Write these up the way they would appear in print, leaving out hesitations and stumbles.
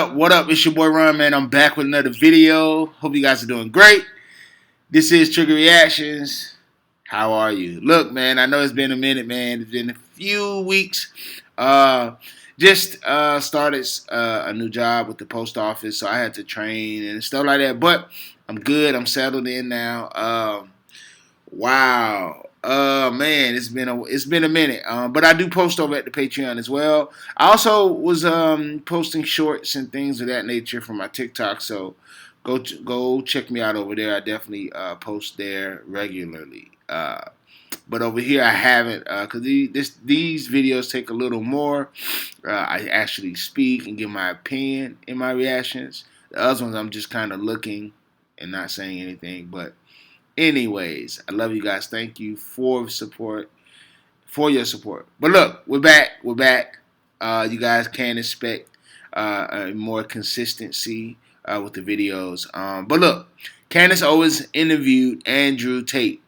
What up? It's your boy Ron, man. I'm back with another video. Hope you guys are doing great. This is Trigger Reactions. How are you? Look, man, I know it's been a minute, man. It's been a few weeks. Uh, just started a new job with the post office, so I had to train and stuff like that. But I'm good. I'm settled in now. Wow. Man, it's been a minute. But I do post over at the Patreon as well. I also was posting shorts and things of that nature from my TikTok. So go check me out over there. I definitely post there regularly. But over here I haven't because these videos take a little more. I actually speak and give my opinion in my reactions. The other ones I'm just kind of looking and not saying anything, but. Anyways, I love you guys. Thank you for your support. But look, we're back. We're back. You guys can expect a more consistency with the videos. But look, Candace Owens interviewed Andrew Tate.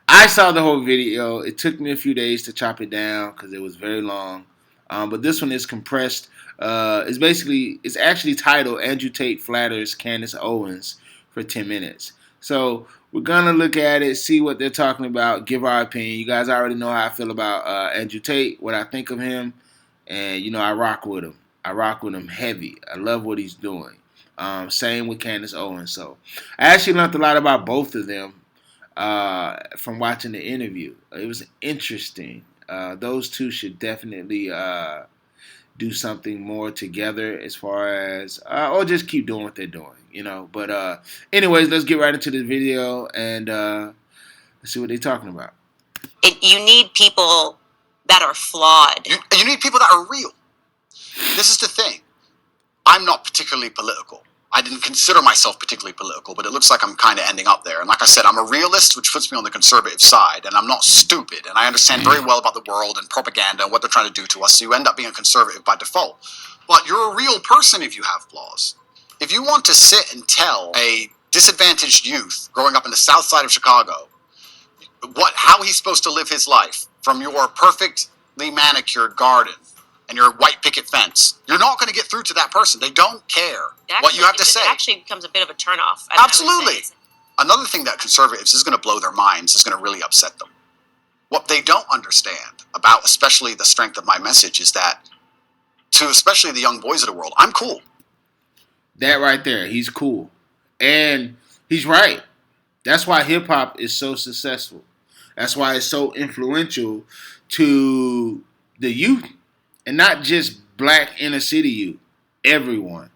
I saw the whole video. It took me a few days to chop it down because it was very long. But this one is compressed. It's actually titled Andrew Tate Flatters Candace Owens for 10 minutes. So we're gonna look at it, see what they're talking about, give our opinion. You guys already know how I feel about Andrew Tate, what I think of him, and I rock with him. I rock with him heavy. I love what he's doing. Same with Candace Owens. So I actually learned a lot about both of them from watching the interview. It was interesting. Those two should definitely do something more together as far as or just keep doing what they're doing, but anyways, let's get right into the video and let's see what they're talking about. You need people that are flawed. You need people that are real. This is the thing. I'm not particularly political. I didn't consider myself particularly political, but it looks like I'm kind of ending up there. And like I said, I'm a realist, which puts me on the conservative side, and I'm not stupid, and I understand very well about the world and propaganda and what they're trying to do to us, so you end up being a conservative by default. But you're a real person if you have flaws. If you want to sit and tell a disadvantaged youth growing up in the south side of Chicago how he's supposed to live his life from your perfectly manicured garden and your white picket fence, you're not going to get through to that person. They don't care what you have to say. It actually becomes a bit of a turnoff. Absolutely. Another thing that conservatives is going to blow their minds, is going to really upset them. What they don't understand about especially the strength of my message is that, to especially the young boys of the world, I'm cool. That right there, he's cool. And he's right. That's why hip-hop is so successful. That's why it's so influential to the youth. And not just black inner city youth. Everyone.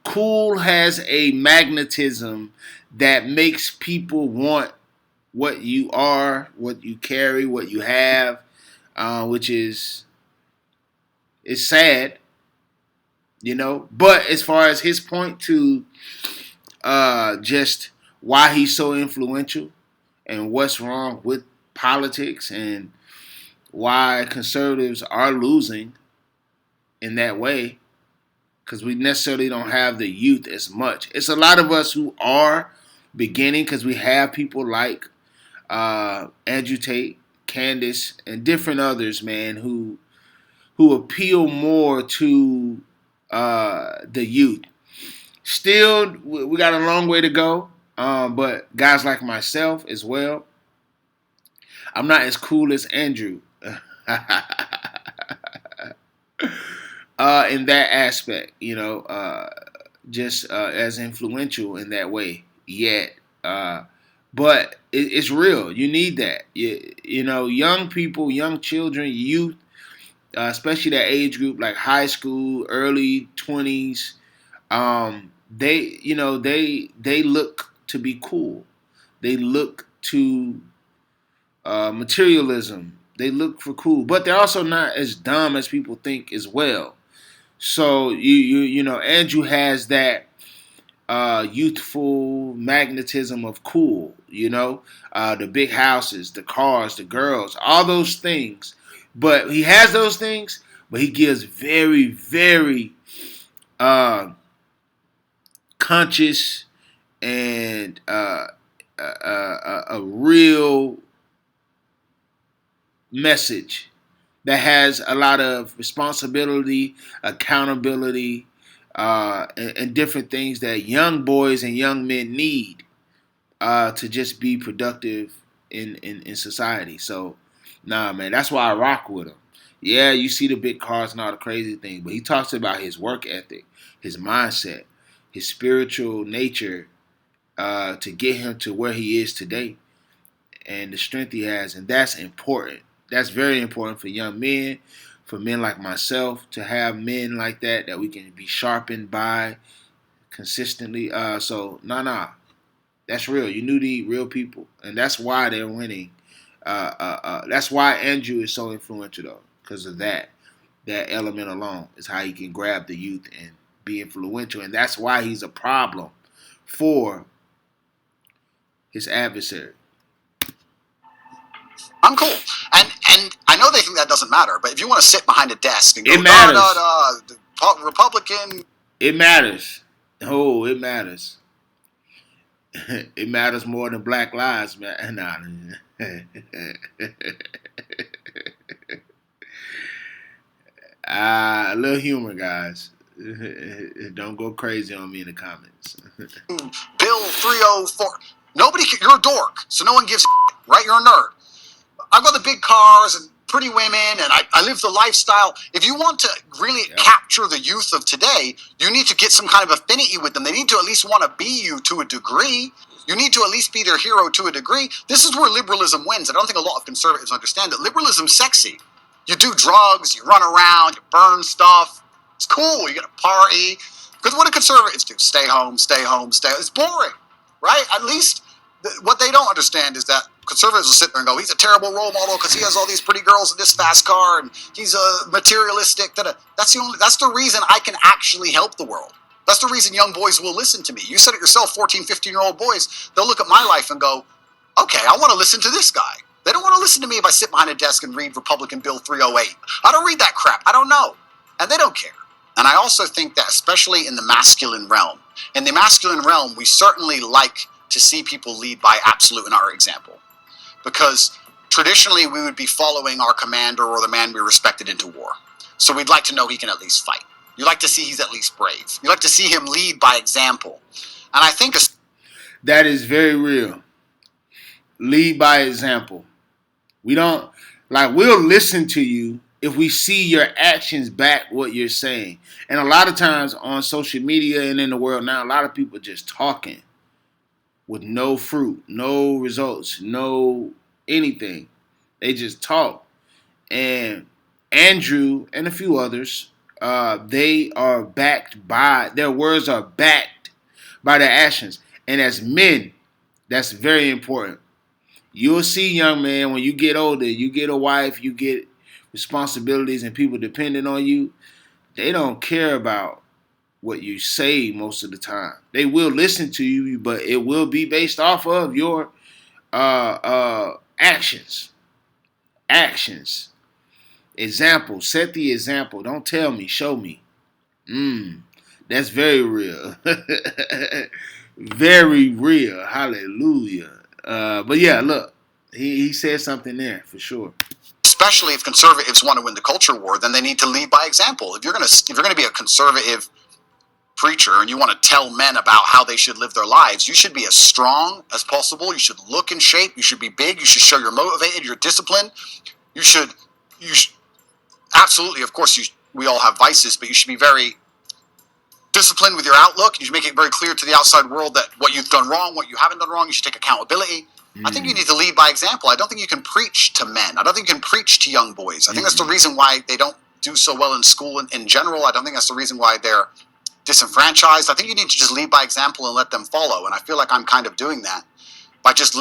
Cool has a magnetism that makes people want what you are, what you carry, what you have, which is sad, But as far as his point to just why he's so influential and what's wrong with politics and why conservatives are losing in that way, because we necessarily don't have the youth as much. It's a lot of us who are beginning, because we have people like Andrew Tate, Candace, and different others, man, who appeal more to the youth. Still, we got a long way to go, but guys like myself as well, I'm not as cool as Andrew. In that aspect, just as influential in that way yet. But it's real. You need that. Young people, young children, youth, especially that age group, like high school, early 20s, they look to be cool. They look to materialism. They look for cool, but they're also not as dumb as people think as well. So Andrew has that youthful magnetism of cool. The big houses, the cars, the girls, all those things. But he has those things, but he gives very, very conscious and a real message that has a lot of responsibility, accountability, and different things that young boys and young men need to just be productive in society. So, nah, man, that's why I rock with him. Yeah, you see the big cars and all the crazy things, but he talks about his work ethic, his mindset, his spiritual nature to get him to where he is today and the strength he has. And that's important. That's very important for young men, for men like myself, to have men like that we can be sharpened by consistently. Nah, that's real. You need real people, and that's why they're winning. That's why Andrew is so influential, though, because of that element alone is how he can grab the youth and be influential, and that's why he's a problem for his adversary. I'm cool. And I know they think that doesn't matter, but if you want to sit behind a desk and go, It matters. Republican. It matters. Oh, it matters. It matters more than Black Lives Matter. Nah. A little humor, guys. Don't go crazy on me in the comments. Bill 304. Nobody, you're a dork, so no one gives a right? You're a nerd. I've got the big cars and pretty women, and I live the lifestyle. If you want to really capture the youth of today, you need to get some kind of affinity with them. They need to at least want to be you to a degree. You need to at least be their hero to a degree. This is where liberalism wins. I don't think a lot of conservatives understand that liberalism's sexy. You do drugs, you run around, you burn stuff. It's cool. You get a party. Because what do conservatives do? Stay home, stay home, stay home. It's boring, right? At least what they don't understand is that conservatives will sit there and go, he's a terrible role model because he has all these pretty girls in this fast car and he's a materialistic. That's the reason I can actually help the world. That's the reason young boys will listen to me. You said it yourself, 14, 15-year-old boys, they'll look at my life and go, okay, I want to listen to this guy. They don't want to listen to me if I sit behind a desk and read Republican Bill 308. I don't read that crap. I don't know. And they don't care. And I also think that especially in the masculine realm, we certainly like to see people lead by absolute and our example. Because traditionally we would be following our commander or the man we respected into war. So we'd like to know he can at least fight. You like to see he's at least brave. You like to see him lead by example. And I think that is very real. Lead by example. We'll listen to you if we see your actions back what you're saying. And a lot of times on social media and in the world now, a lot of people just talking with no fruit, no results, no anything. They just talk. And Andrew and a few others, they are backed by, their words are backed by their actions. And as men, that's very important. You'll see, young man, when you get older, you get a wife, you get responsibilities and people depending on you, they don't care about what you say most of the time. They will listen to you, but it will be based off of your actions. Actions. Example. Set the example. Don't tell me. Show me. That's very real. Very real. Hallelujah. But yeah, look. He said something there for sure. Especially if conservatives want to win the culture war, then they need to lead by example. If you're going to be a conservative preacher and you want to tell men about how they should live their lives, you should be as strong as possible. You should look in shape. You should be big. You should show you're motivated. You're disciplined. You should absolutely, of course, we all have vices, but you should be very disciplined with your outlook. You should make it very clear to the outside world that what you've done wrong, what you haven't done wrong, you should take accountability. I think you need to lead by example. I don't think you can preach to men. I don't think you can preach to young boys. I think that's the reason why they don't do so well in school in general. I don't think that's the reason why they're disenfranchised. I think you need to just lead by example and let them follow. And I feel like I'm kind of doing that by just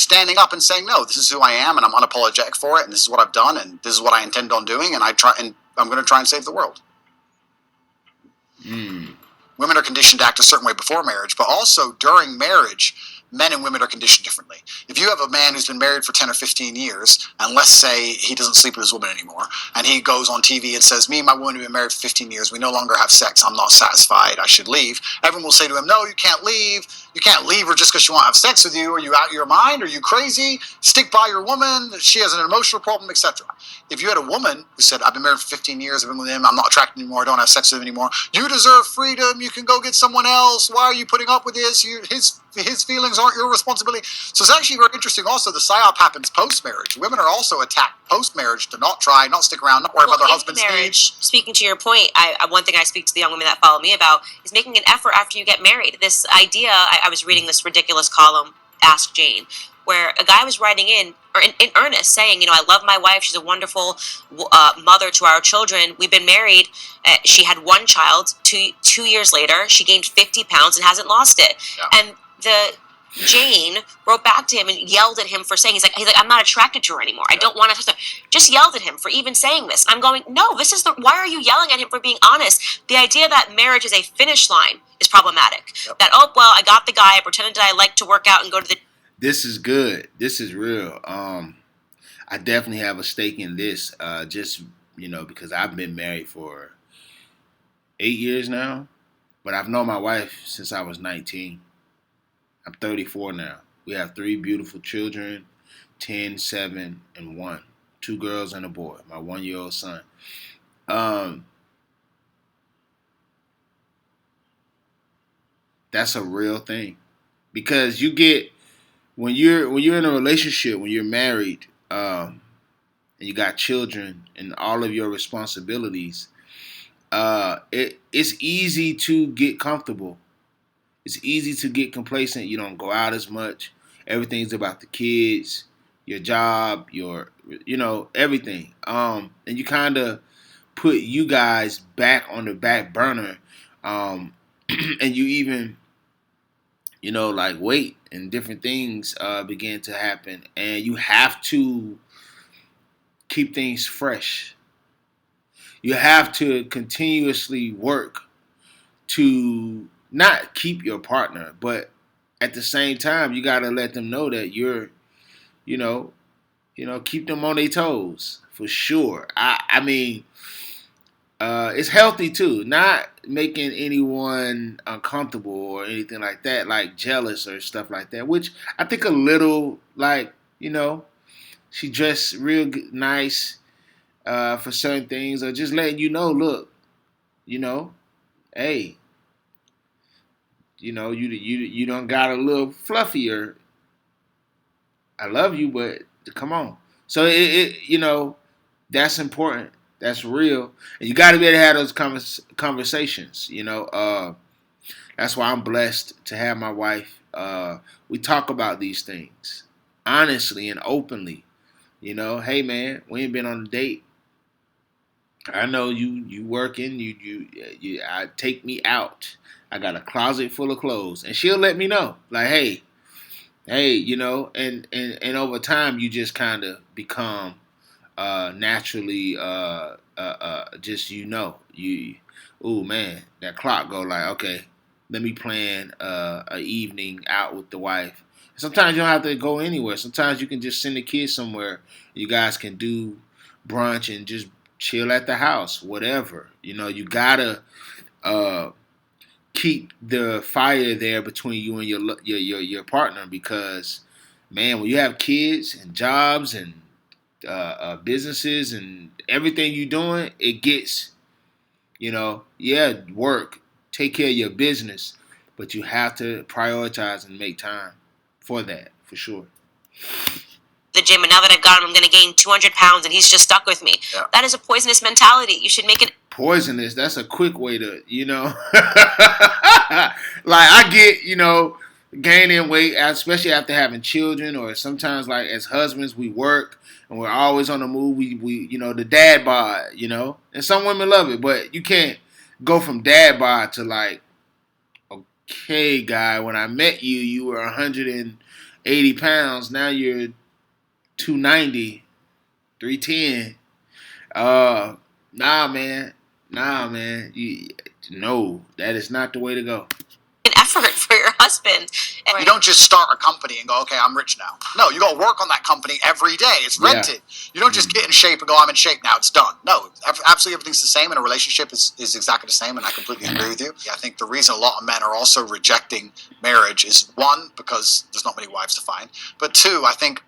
standing up and saying, no, this is who I am and I'm unapologetic for it and this is what I've done and this is what I intend on doing and I'm going to try and save the world. Women are conditioned to act a certain way before marriage, but also during marriage, men and women are conditioned differently. If you have a man who's been married for 10 or 15 years, and let's say he doesn't sleep with his woman anymore, and he goes on TV and says, me and my woman have been married for 15 years, we no longer have sex, I'm not satisfied, I should leave. Everyone will say to him, no, you can't leave. You can't leave her just because she won't have sex with you. Are you out of your mind? Are you crazy? Stick by your woman. She has an emotional problem, etc. If you had a woman who said, I've been married for 15 years, I've been with him, I'm not attracted anymore, I don't have sex with him anymore, you deserve freedom, you can go get someone else, why are you putting up with this? His feelings aren't your responsibility. So it's actually very interesting also, the psyop happens post-marriage. Women are also attacked post-marriage to not try, not stick around, not worry about their husband's marriage, needs. speaking to your point, one thing I speak to the young women that follow me about is making an effort after you get married. This idea, I was reading this ridiculous column, Ask Jane, where a guy was writing in earnest saying, I love my wife. She's a wonderful mother to our children. We've been married. She had one child. 2 years later, she gained 50 pounds and hasn't lost it. Yeah. And the Jane wrote back to him and yelled at him for saying, he's like, I'm not attracted to her anymore. I don't want to. Just yelled at him for even saying this. I'm going, no, why are you yelling at him for being honest? The idea that marriage is a finish line is problematic. Yep. That, I got the guy. I pretended that I like to work out and go to the. This is good. This is real. I definitely have a stake in this. Just because I've been married for 8 years now, but I've known my wife since I was 19. I'm 34 now. We have 3 beautiful children, 10, 7, and 1. 2 girls and a boy. My 1-year-old son. That's a real thing, because you get when you're in a relationship, when you're married, and you got children and all of your responsibilities. It's easy to get comfortable. It's easy to get complacent. You don't go out as much. Everything's about the kids, your job, your everything. And you kind of put you guys back on the back burner, and you even wait, and different things begin to happen, and you have to keep things fresh. You have to continuously work to not keep your partner, but at the same time, you got to let them know that you're, keep them on their toes for sure. I mean, it's healthy too, not making anyone uncomfortable or anything like that, like jealous or stuff like that. Which I think a little, she dressed real nice for certain things, or just letting look, hey, you done got a little fluffier. I love you, but come on. So that's important. That's real, and you got to be able to have those conversations. That's why I'm blessed to have my wife. We talk about these things honestly and openly. Hey man, we ain't been on a date. I know you working. You take me out. I got a closet full of clothes, and she'll let me know. Like, hey, and over time, you just kind of become naturally just oh man, that clock go like, okay, let me plan a evening out with the wife. Sometimes you don't have to go anywhere. Sometimes you can just send the kids somewhere. You guys can do brunch and just chill at the house, whatever. You gotta keep the fire there between you and your partner, because man, when you have kids and jobs and businesses and everything you're doing, it gets, work, take care of your business, but you have to prioritize and make time for that, for sure. The gym, and now that I've got him, I'm going to gain 200 pounds and he's just stuck with me. Yeah. That is a poisonous mentality. You should make it poisonous. That's a quick way to, like, I get, gaining weight, especially after having children, or sometimes like as husbands, we work and we're always on the move. We the dad bod, and some women love it, but you can't go from dad bod to like, okay, guy, when I met you, you were 180 pounds. Now you're 290, 310. Nah, man. No, that is not the way to go. an effort for your husband. You don't just start a company and go, okay, I'm rich now. No, you got to work on that company every day. It's rented. You don't just get in shape and go, I'm in shape now, it's done. No, absolutely everything's the same, and a relationship is exactly the same, and I completely agree with you. I think the reason a lot of men are also rejecting marriage is, one, because there's not many wives to find, but two, I think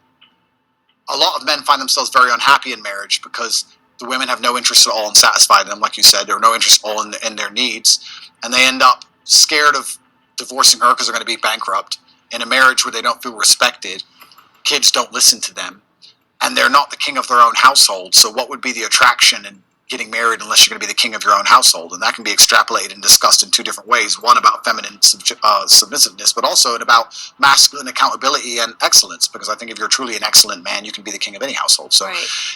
a lot of men find themselves very unhappy in marriage because the women have no interest at all in satisfying them, like you said, or no interest at all in their needs, and they end up scared of divorcing her because they're going to be bankrupt. In a marriage where they don't feel respected, kids don't listen to them, and they're not the king of their own household. So what would be the attraction in getting married unless you're going to be the king of your own household? And that can be extrapolated and discussed in two different ways. One about feminine submissiveness, but also about masculine accountability and excellence. Because I think if you're truly an excellent man, you can be the king of any household. So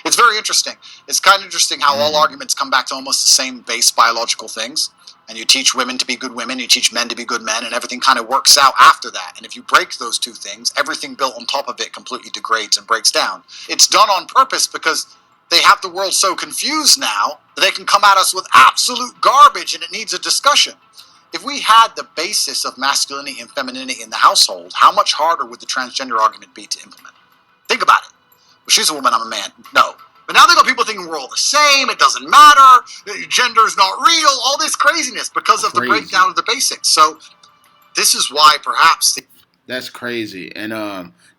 It's very interesting. It's kind of interesting how all arguments come back to almost the same base biological things. And you teach women to be good women, you teach men to be good men, and everything kind of works out after that. And if you break those two things, everything built on top of it completely degrades and breaks down. It's done on purpose because they have the world so confused now that they can come at us with absolute garbage, and it needs a discussion. If we had the basis of masculinity and femininity in the household, how much harder would the transgender argument be to implement? Think about it. Well, she's a woman, I'm a man. No. But now they got people thinking we're all the same, it doesn't matter, gender's not real, all this craziness because of the breakdown of the basics. So this is why perhaps... That's crazy. And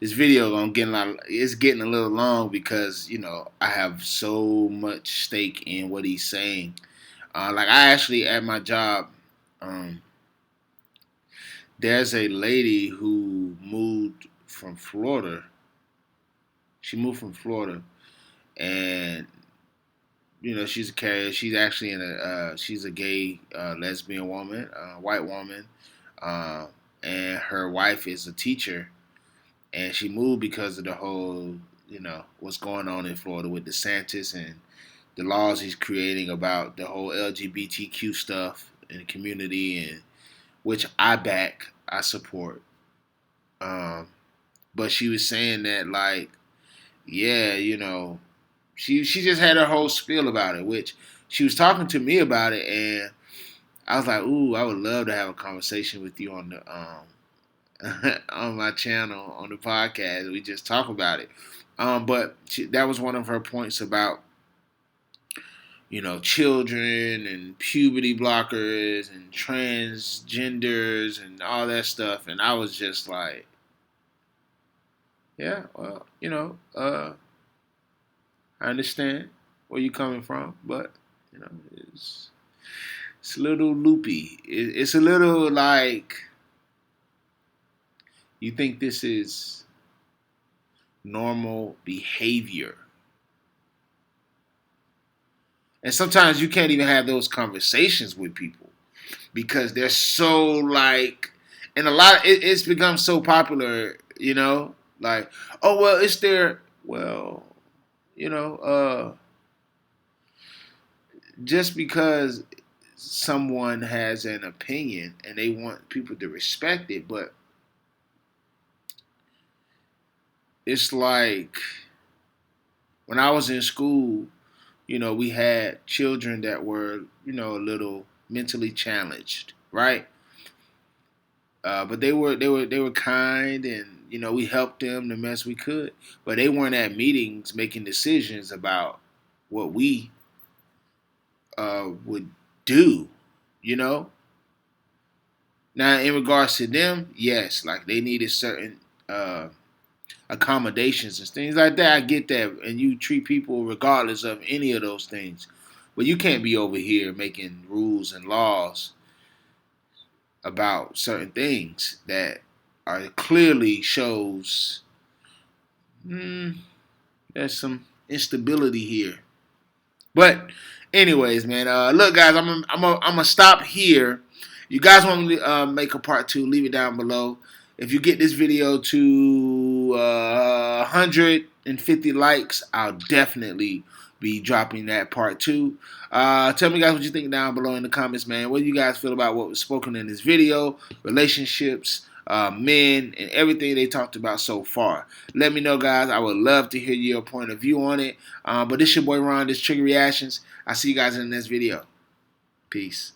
this video it's getting a little long because, I have so much stake in what he's saying. Like I actually, at my job, there's a lady who moved from Florida. She moved from Florida. And she's a carrier. She's actually she's a gay lesbian woman, white woman, and her wife is a teacher. And she moved because of the whole, what's going on in Florida with DeSantis and the laws he's creating about the whole LGBTQ stuff in the community, and which I back, I support. But she was saying that, like, yeah, She just had her whole spiel about it, which she was talking to me about it, and I was like, "Ooh, I would love to have a conversation with you on the on my channel, on the podcast. We just talk about it." But that was one of her points about, children and puberty blockers and transgenders and all that stuff, and I was just like, "Yeah, well, I understand where you're coming from, but it's a little loopy. It's a little like you think this is normal behavior, and sometimes you can't even have those conversations with people because they're so like, and it's become so popular, like, oh well, it's their just because someone has an opinion and they want people to respect it, but it's like when I was in school, we had children that were, a little mentally challenged, right? But they were kind, and we helped them the best we could. But they weren't at meetings making decisions about what we would do, Now, in regards to them, yes, like they needed certain accommodations and things like that. I get that, and you treat people regardless of any of those things. But you can't be over here making rules and laws about certain things that are clearly shows there's some instability here. But anyways, man, look, guys, I'm gonna stop here. You guys want me to make a part 2? Leave it down below. If you get this video to 150 likes, I'll definitely be dropping that part 2. Tell me, guys, what you think down below in the comments, man. What do you guys feel about what was spoken in this video, relationships, men, and everything they talked about so far? Let me know, guys. I would love to hear your point of view on it. But this your boy Ron, this Trigger Reactions. I'll see you guys in the next video. Peace.